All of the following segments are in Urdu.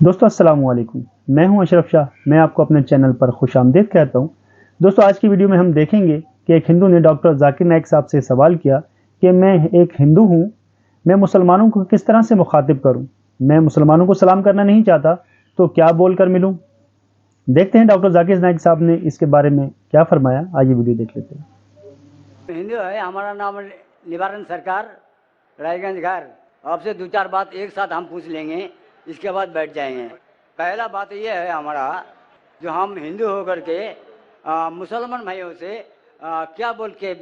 دوستو السلام علیکم، میں ہوں اشرف شاہ۔ میں آپ کو اپنے چینل پر خوش آمدید کہتا ہوں۔ دوستو آج کی ویڈیو میں ہم دیکھیں گے کہ ایک ہندو نے ڈاکٹر ذاکر نائک صاحب سے سوال کیا کہ میں ایک ہندو ہوں، میں مسلمانوں کو کس طرح سے مخاطب کروں؟ میں مسلمانوں کو سلام کرنا نہیں چاہتا تو کیا بول کر ملوں؟ دیکھتے ہیں ڈاکٹر ذاکر نائک صاحب نے اس کے بارے میں کیا فرمایا۔ آئیے ویڈیو دیکھ لیتے ہیں۔ ہندو ہے، ہمارا نام نوارن سرکار، رائے گنج گھر۔ آپ سے دو چار بات ایک ساتھ ہم پوچھ لیں گے، اس کے بعد بیٹھ جائیں گے۔ پہلا بات یہ ہے ہمارا، جو ہم ہندو ہو کر کے مسلمان بھائیوں سے کیا بول کے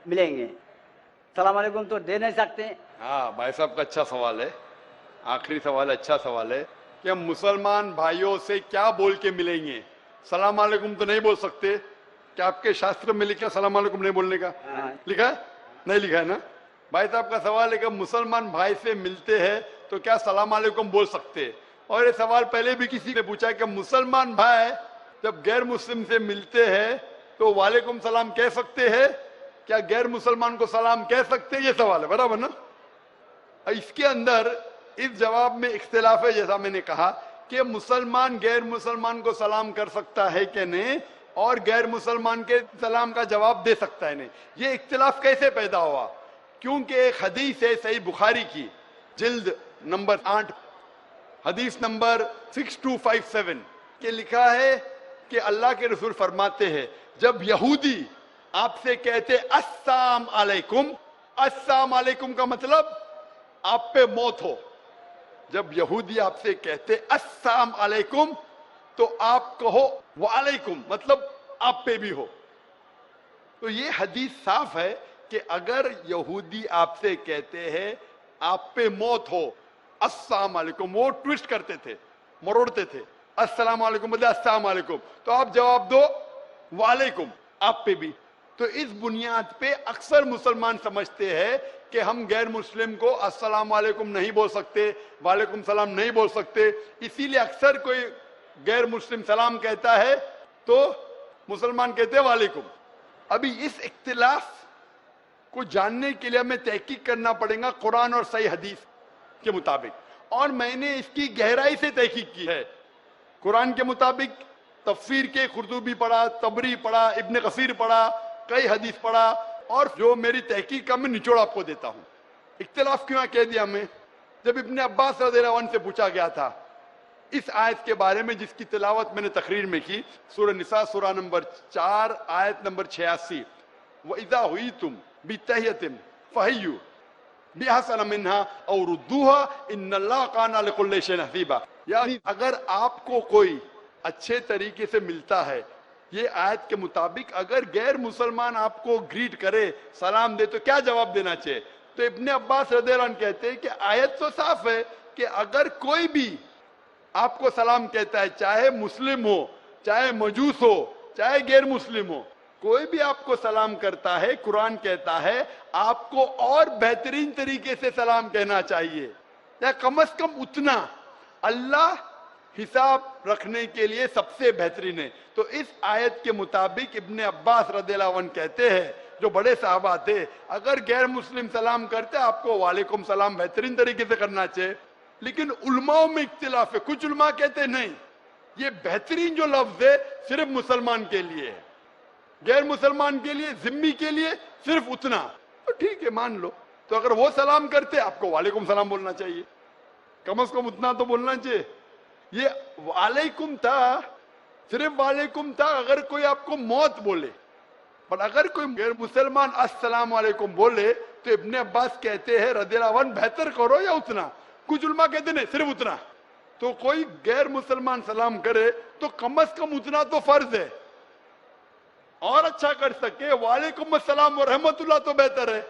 ملیں گے؟ السلام علیکم تو دے نہیں سکتے۔ ہاں بھائی صاحب کا اچھا سوال ہے، آخری سوال اچھا سوال ہے کہ ہم مسلمان بھائیوں سے کیا بول کے ملیں گے؟ سلام علیکم تو نہیں بول سکتے۔ کیا آپ کے شاستر میں لکھا سلام علیکم نہیں بولنے کا؟ لکھا ہے؟ نہیں لکھا ہے نا؟ بھائی صاحب کا سوال ہے کہ مسلمان بھائی سے ملتے ہیں تو کیا سلام علیکم بول سکتے؟ اور یہ سوال پہلے بھی کسی نے پوچھا کہ مسلمان بھائی جب غیر مسلم سے ملتے ہیں تو وعلیکم سلام کہہ سکتے ہیں؟ کیا غیر مسلمان کو سلام کہہ سکتے؟ یہ سوال ہے، برابر نا؟ اس کے اندر اس جواب میں اختلاف ہے، جیسا میں نے کہا کہ مسلمان غیر مسلمان کو سلام کر سکتا ہے کہ نہیں، اور غیر مسلمان کے سلام کا جواب دے سکتا ہے نہیں۔ یہ اختلاف کیسے پیدا ہوا؟ کیونکہ ایک حدیث ہے صحیح بخاری کی، جلد نمبر 8، حدیث نمبر 6257 کہ لکھا ہے کہ اللہ کے رسول فرماتے ہیں جب یہودی آپ سے کہتے السلام علیکم، السلام علیکم کا مطلب آپ پہ موت ہو۔ جب یہودی آپ سے کہتے السلام علیکم تو آپ کہو وعلیکم، مطلب آپ پہ بھی ہو۔ تو یہ حدیث صاف ہے کہ اگر یہودی آپ سے کہتے ہیں آپ پہ موت ہو السلام علیکم، وہ ٹویسٹ کرتے تھے، مروڑتے تھے، السلام علیکم بدلے السلام علیکم، تو آپ جواب دو وعلیکم، آپ پہ بھی۔ تو اس بنیاد پہ اکثر مسلمان سمجھتے ہیں کہ ہم غیر مسلم کو السلام علیکم نہیں بول سکتے، وعلیکم سلام نہیں بول سکتے، اسی لیے اکثر کوئی غیر مسلم سلام کہتا ہے تو مسلمان کہتے ہیں وعلیکم۔ ابھی اس اختلاف کو جاننے کے لیے ہمیں تحقیق کرنا پڑے گا قرآن اور صحیح حدیث کے مطابق، اور میں نے اس کی گہرائی سے تحقیق کی ہے۔ قرآن کے مطابق تفسیر کے قرطبی پڑھا، طبری پڑھا، ابن کثیر پڑھا، کئی حدیث پڑھا، اور جو میری تحقیق کا میں نچوڑ آپ کو دیتا ہوں۔ اختلاف کیوں کہہ دیا ہمیں؟ جب ابن عباس رضی اللہ عنہ سے پوچھا گیا تھا اس آیت کے بارے میں جس کی تلاوت میں نے تقریر میں کی، سورہ نساء سورہ نمبر 4 آیت نمبر 86، وَإِذَا هُيِّتُمْ بِتَحِيَّةٍ فَحَيُّوا بِأَحْسَنَ مِنْهَا أَوْ رُدُّوهَا إِنَّ اللَّهَ كَانَ لِكُلِّ شَيْءٍ حَسِيبًا۔ یعنی اگر آپ کو کوئی اچھے طریقے سے ملتا ہے، یہ آیت کے مطابق اگر غیر مسلمان آپ کو گریٹ کرے، سلام دے، تو کیا جواب دینا چاہیے؟ تو ابن عباس رضی اللہ عنہ کہتے ہیں کہ آیت تو صاف ہے کہ اگر کوئی بھی آپ کو سلام کہتا ہے، چاہے مسلم ہو، چاہے مجوس ہو، چاہے غیر مسلم ہو، کوئی بھی آپ کو سلام کرتا ہے، قرآن کہتا ہے آپ کو اور بہترین طریقے سے سلام کہنا چاہیے، یا کم از کم اتنا۔ اللہ حساب رکھنے کے لیے سب سے بہترین ہے۔ تو اس آیت کے مطابق ابن عباس رضی اللہ عنہ کہتے ہیں، جو بڑے صحابہ تھے، اگر غیر مسلم سلام کرتے آپ کو وعلیکم سلام بہترین طریقے سے کرنا چاہیے۔ لیکن علماء میں اختلاف ہے، کچھ علماء کہتے نہیں، یہ بہترین جو لفظ ہے صرف مسلمان کے لیے ہے، غیر مسلمان کے لیے، ذمی کے لیے صرف اتنا۔ تو ٹھیک ہے، مان لو۔ تو اگر وہ سلام کرتے آپ کو وعلیکم سلام بولنا چاہیے، کم از کم اتنا تو بولنا چاہیے۔ یہ وعلیکم تھا، صرف وعلیکم تھا اگر کوئی آپ کو موت بولے، پر اگر کوئی غیر مسلمان السلام علیکم بولے تو ابن عباس کہتے ہیں رضی اللہ عنہ بہتر کرو یا اتنا۔ کچھ علماء کہتے نہیں، صرف اتنا۔ تو کوئی غیر مسلمان سلام کرے تو کم از کم اتنا تو فرض ہے، اور اچھا کر سکے وعلیکم السلام ورحمۃ اللہ تو بہتر ہے۔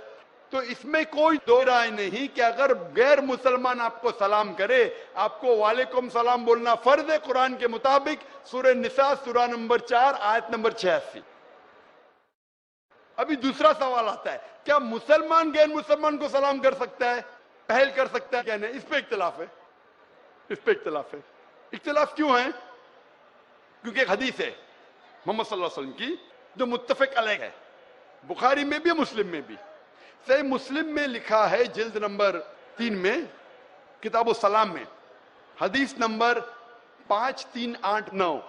تو اس میں کوئی دو رائے نہیں کہ اگر غیر مسلمان آپ کو سلام کرے آپ کو وعلیکم سلام بولنا فرض ہے قرآن کے مطابق، سورہ نساء سورہ نمبر 4 آیت نمبر 86۔ ابھی دوسرا سوال آتا ہے، کیا مسلمان غیر مسلمان کو سلام کر سکتا ہے، پہل کر سکتا ہے کیا نہیں؟ اس پہ اختلاف ہے، اس پہ اختلاف ہے۔ اختلاف کیوں ہے؟ کیونکہ ایک حدیث ہے محمد صلی اللہ علیہ وسلم کی جو متفق علیہ ہے، بخاری میں بھی مسلم میں بھی۔ صحیح مسلم میں لکھا ہے جلد نمبر 3 میں، کتاب السلام میں، حدیث نمبر 5389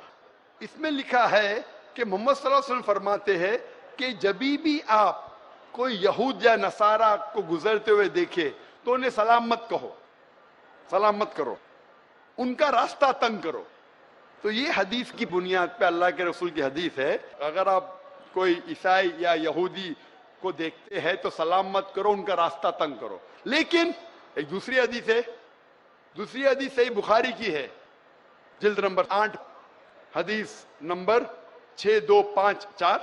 اس میں لکھا ہے کہ محمد صلی اللہ علیہ وسلم فرماتے ہیں کہ جبھی بھی آپ کوئی یہود یا نصارہ کو گزرتے ہوئے دیکھے تو انہیں سلام مت کہو، سلام مت کرو، ان کا راستہ تنگ کرو. تو یہ حدیث کی بنیاد پہ اللہ کے رسول کی حدیث ہے. اگر آپ کوئی عیسائی یا یہودی کو دیکھتے ہیں تو سلام مت کرو، ان کا راستہ تنگ کرو. لیکن ایک دوسری حدیث ہے، دوسری حدیث صحیح بخاری کی ہے، جلد نمبر 8 حدیث نمبر 6254.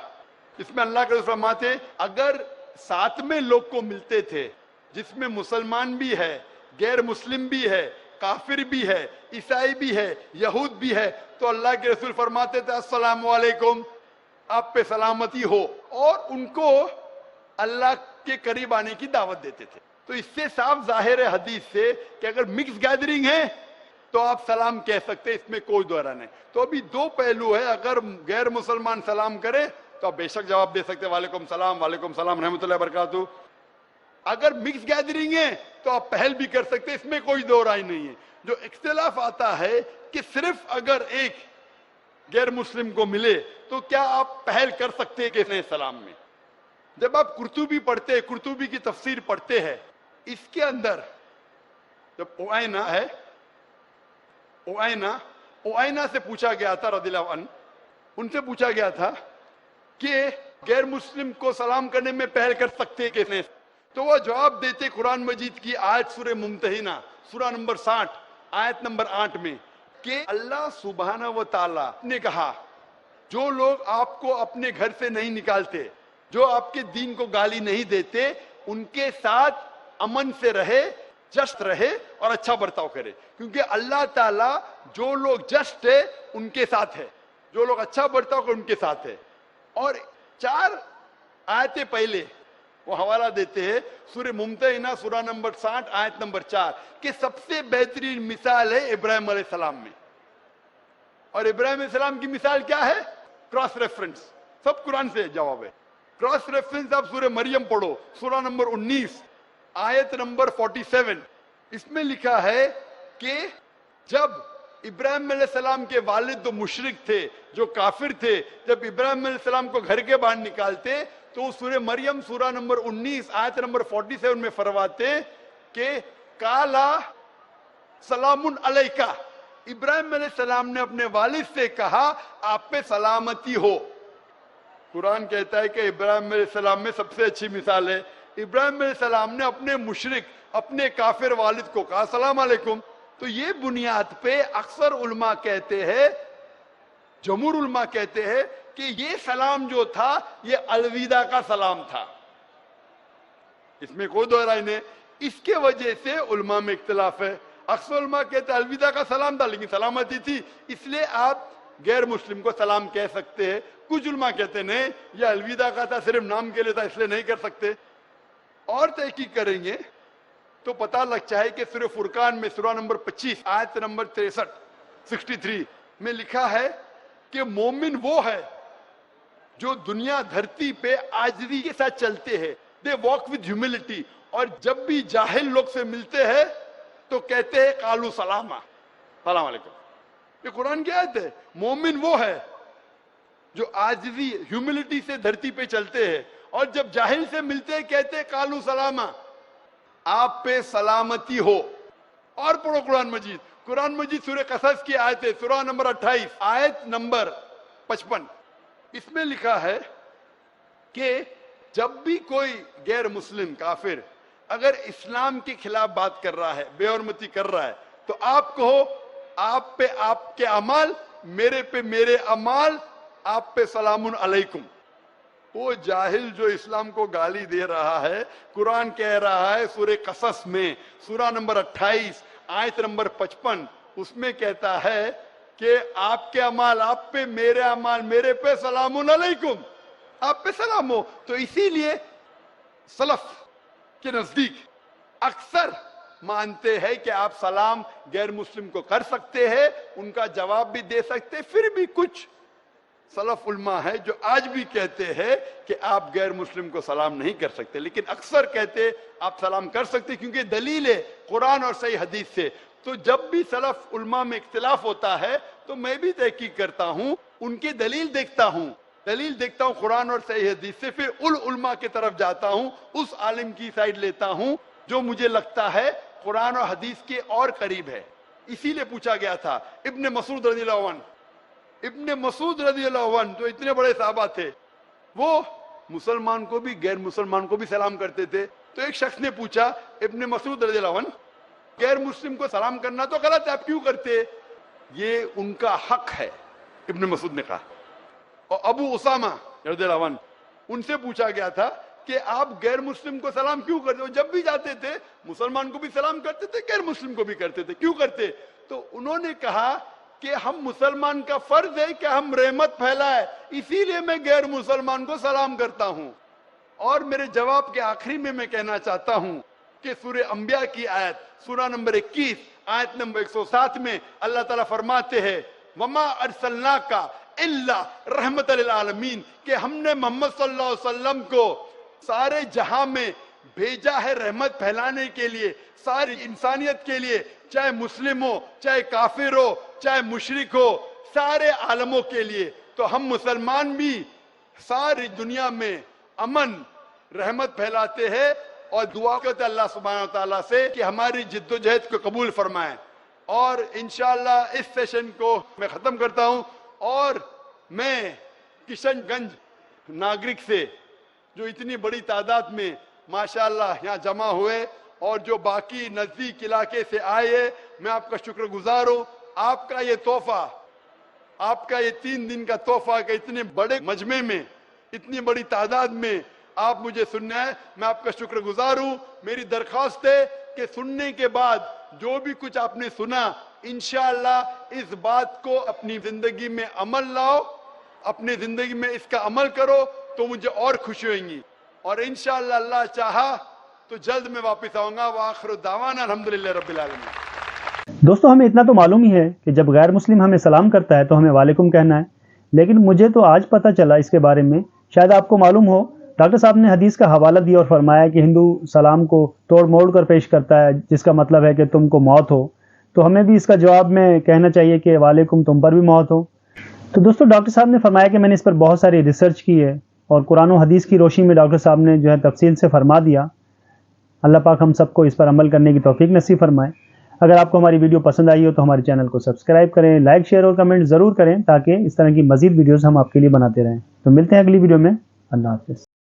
اس میں اللہ کے رسول فرماتے ہیں اگر ساتھ میں لوگ کو ملتے تھے جس میں مسلمان بھی ہے، غیر مسلم بھی ہے، کافر بھی ہے، عیسائی بھی ہے، یہود بھی ہے، تو اللہ کے رسول فرماتے تھے السلام علیکم، آپ پہ سلامتی ہو، اور ان کو اللہ کے قریب آنے کی دعوت دیتے تھے. تو اس سے صاف ظاہر ہے حدیث سے کہ اگر مکس گیدرنگ ہے تو آپ سلام کہہ سکتے، اس میں کوئی دو رائے نہیں. تو ابھی دو پہلو ہے، اگر غیر مسلمان سلام کرے تو آپ بے شک جواب دے سکتے وعلیکم السلام، وعلیکم السلام رحمۃ اللہ وبرکاتہ. اگر مکس گیدرنگ ہے تو آپ پہل بھی کر سکتے، اس میں کوئی دو رائے نہیں ہے. جو اختلاف آتا ہے کہ صرف اگر ایک غیر مسلم کو ملے تو کیا آپ پہل کر سکتے کہ سلام میں. جب آپ قرطبی پڑھتے ہیں، قرطبی کی تفسیر پڑھتے ہیں، اس کے اندر جب اوائنہ ہے، اوائنہ سے پوچھا گیا تھا رضی اللہ عنہ، ان سے پوچھا گیا تھا کہ غیر مسلم کو سلام کرنے میں پہل کر سکتے کیسے، تو وہ جواب دیتے قرآن مجید کی آیت سورہ ممتحنہ سورہ نمبر 60 آیت نمبر 8 میں کہ اللہ سبحانہ و تعالی نے کہا جو لوگ آپ کو اپنے گھر سے نہیں نکالتے، جو آپ کے دین کو گالی نہیں دیتے، ان کے ساتھ امن سے رہے، جسٹ رہے اور اچھا برتاؤ کرے، کیونکہ اللہ تعالیٰ جو لوگ جسٹ ہے ان کے ساتھ ہے، جو لوگ اچھا برتاؤ کرے ان کے ساتھ ہے. اور 4 آیتیں پہلے وہ حوالہ دیتے ہیں سورہ ممتحنہ سورہ نمبر 60 آیت نمبر 4 کہ سب سے بہترین مثال ہے ابراہیم علیہ السلام میں. اور ابراہیم علیہ السلام کی مثال کیا ہے؟ کراس ریفرنس، سب قرآن سے جواب ہے. کراس ریفرنس آپ سورہ مریم پڑھو سورہ نمبر 19 آیت نمبر 47. اس میں لکھا ہے کہ جب ابراہیم علیہ السلام کے والد تو مشرک تھے، جو کافر تھے، جب ابراہیم علیہ السلام کو گھر کے باہر نکالتے تو سورہ مریم سورہ نمبر 19 آیت نمبر 47 میں فرماتے کہ کالا سلام علیکہ، ابراہیم علیہ السلام نے اپنے والد سے کہا آپ پہ سلامتی ہو. قرآن کہتا ہے کہ ابراہیم علیہ السلام میں سب سے اچھی مثال ہے. ابراہیم علیہ السلام نے اپنے مشرک، اپنے کافر والد کو کہا السلام علیکم. تو یہ بنیاد پہ اکثر علماء کہتے ہیں، جمہور علماء کہتے ہیں کہ یہ سلام جو تھا یہ الوداع کا سلام تھا، اس میں کوئی دو رائے نہیں. اس کے وجہ سے علماء میں اختلاف ہے. اکثر علماء کہتے ہیں الوداع کا سلام تھا لیکن سلامتی تھی، اس لیے آپ غیر مسلم کو سلام کہہ سکتے ہیں. کچھ علماء کہتے ہیں نہیں یہ الوداع کا تھا، صرف نام کے لیے تھا اس لیے نہیں کر سکتے. اور تحقیق کریں گے تو پتہ لگتا ہے کہ سورہ فرقان میں سورہ نمبر 25 آیت نمبر 63 میں لکھا ہے کہ مومن وہ ہے جو دنیا دھرتی پہ عاجزی کے ساتھ چلتے ہیں، دے واک ود ہیوملٹی، اور جب بھی جاہل لوگ سے ملتے ہیں تو کہتے ہیں قالو سلاما، سلام علیکم. یہ قرآن کی آیت ہے. مومن وہ ہے جو عاجزی ہیوملٹی سے دھرتی پہ چلتے ہیں اور جب جاہل سے ملتے ہیں کہتے ہیں قالو سلاما، آپ پہ سلامتی ہو. اور پڑھو قرآن مجید، قرآن مجید سورہ قصص کی آیت ہے سورہ نمبر 28 آیت نمبر 55. اس میں لکھا ہے کہ جب بھی کوئی غیر مسلم کافر اگر اسلام کے خلاف بات کر رہا ہے، بے حرمتی کر رہا ہے، تو آپ کہو آپ پہ آپ کے اعمال، میرے پہ میرے اعمال، آپ پہ سلام علیکم. وہ جاہل جو اسلام کو گالی دے رہا ہے، قرآن کہہ رہا ہے سورہ قصص میں سورہ نمبر 28 آیت نمبر 55، اس میں کہتا ہے کہ آپ کے اعمال آپ پہ، میرے اعمال میرے پہ، سلام علیکم، آپ پہ سلام ہو. تو اسی لیے سلف کے نزدیک اکثر مانتے ہیں کہ آپ سلام غیر مسلم کو کر سکتے ہیں، ان کا جواب بھی دے سکتے. پھر بھی کچھ سلف علماء ہے جو آج بھی کہتے ہیں کہ آپ غیر مسلم کو سلام نہیں کر سکتے، لیکن اکثر کہتے آپ سلام کر سکتے کیونکہ دلیل ہے قرآن اور صحیح حدیث سے. تو جب بھی سلف علماء میں اختلاف ہوتا ہے تو میں بھی تحقیق کرتا ہوں، ان کی دلیل دیکھتا ہوں قرآن اور صحیح حدیث سے، پھر علماء کی طرف جاتا ہوں، اس عالم کی سائڈ لیتا ہوں جو مجھے لگتا ہے قرآن اور حدیث کے اور قریب ہے۔ اسی لیے پوچھا گیا تھا ابن مسعود رضی اللہ عنہ جو اتنے بڑے صحابہ تھے، وہ مسلمان کو بھی غیر مسلمان کو بھی سلام کرتے تھے۔ تو ایک شخص نے پوچھا ابن مسعود رضی اللہ عنہ، غیر مسلم کو سلام کرنا تو غلط ہے، آپ کیوں کرتے؟ یہ ان کا حق ہے، ابن مسعود نے کہا۔ اور ابو اسامہ رضی اللہ عنہ، ان سے پوچھا گیا تھا کہ آپ غیر مسلم کو سلام کیوں کرتے ہو؟ جب بھی جاتے تھے مسلمان کو بھی سلام کرتے تھے، غیر مسلم کو بھی کرتے تھے، کیوں کرتے؟ تو انہوں نے کہا کہ ہم مسلمان کا فرض ہے کہ ہم رحمت پھیلائے، اسی لیے میں غیر مسلمان کو سلام کرتا ہوں۔ اور میرے جواب کے آخری میں کہنا چاہتا ہوں کہ سورہ انبیاء کی آیت، سورہ نمبر 21 آیت نمبر 107 میں اللہ تعالیٰ فرماتے ہیں وَمَا أَرْسَلْنَاكَ إِلَّا رَحْمَةً لِلْعَالَمِينَ، کہ ہم نے محمد صلی اللہ علیہ وسلم کو سارے جہاں میں بھیجا ہے رحمت پھیلانے کے لیے، ساری انسانیت کے لیے، چاہے مسلم ہو، چاہے کافر ہو، چاہے مشرک ہو، سارے عالموں کے لیے۔ تو ہم مسلمان بھی ساری دنیا میں امن رحمت پھیلاتے ہیں اور دعا کرتے اللہ سبحانہ وتعالیٰ سے کہ ہماری جد و جہد کو قبول فرمائیں۔ اور انشاءاللہ اس سیشن کو میں ختم کرتا ہوں، اور میں کشن گنج ناگرک سے جو اتنی بڑی تعداد میں ماشاءاللہ یہاں جمع ہوئے اور جو باقی نزدیک علاقے سے آئے، میں آپ کا شکر گزار ہوں۔ آپ کا یہ تحفہ، آپ کا یہ 3 دن کا تحفہ کہ اتنے بڑے مجمع میں اتنی بڑی تعداد میں آپ مجھے سننا ہے، میں آپ کا شکر گزار ہوں۔ میری درخواست ہے کہ سننے کے بعد جو بھی کچھ آپ نے سنا، انشاءاللہ اس بات کو اپنی زندگی میں عمل لاؤ، اپنی زندگی میں اس کا عمل کرو تو مجھے اور خوشی ہوئیں گی، اور انشاءاللہ اللہ چاہا تو جلد میں واپس آؤں گا۔ وآخر دعوانا الحمدللہ رب العالمین۔ دوستو ہمیں اتنا تو معلوم ہی ہے کہ جب غیر مسلم ہمیں سلام کرتا ہے تو ہمیں وعلیکم کہنا ہے، لیکن مجھے تو آج پتہ چلا اس کے بارے میں، شاید آپ کو معلوم ہو، ڈاکٹر صاحب نے حدیث کا حوالہ دیا اور فرمایا کہ ہندو سلام کو توڑ موڑ کر پیش کرتا ہے، جس کا مطلب ہے کہ تم کو موت ہو، تو ہمیں بھی اس کا جواب میں کہنا چاہیے کہ وعلیکم تم پر بھی موت ہو۔ تو دوستو ڈاکٹر صاحب نے فرمایا کہ میں نے اس پر بہت ساری ریسرچ کی ہے، اور قرآن و حدیث کی روشنی میں ڈاکٹر صاحب نے جو ہے تفصیل سے فرما دیا۔ اللہ پاک ہم سب کو اس پر عمل کرنے کی توفیق نصیب فرمائے۔ اگر آپ کو ہماری ویڈیو پسند آئی ہو تو ہمارے چینل کو سبسکرائب کریں، لائک شیئر اور کمنٹ ضرور کریں تاکہ اس طرح کی مزید ویڈیوز ہم آپ کے لیے بناتے رہیں۔ تو ملتے ہیں اگلی ویڈیو میں، اللہ حافظ۔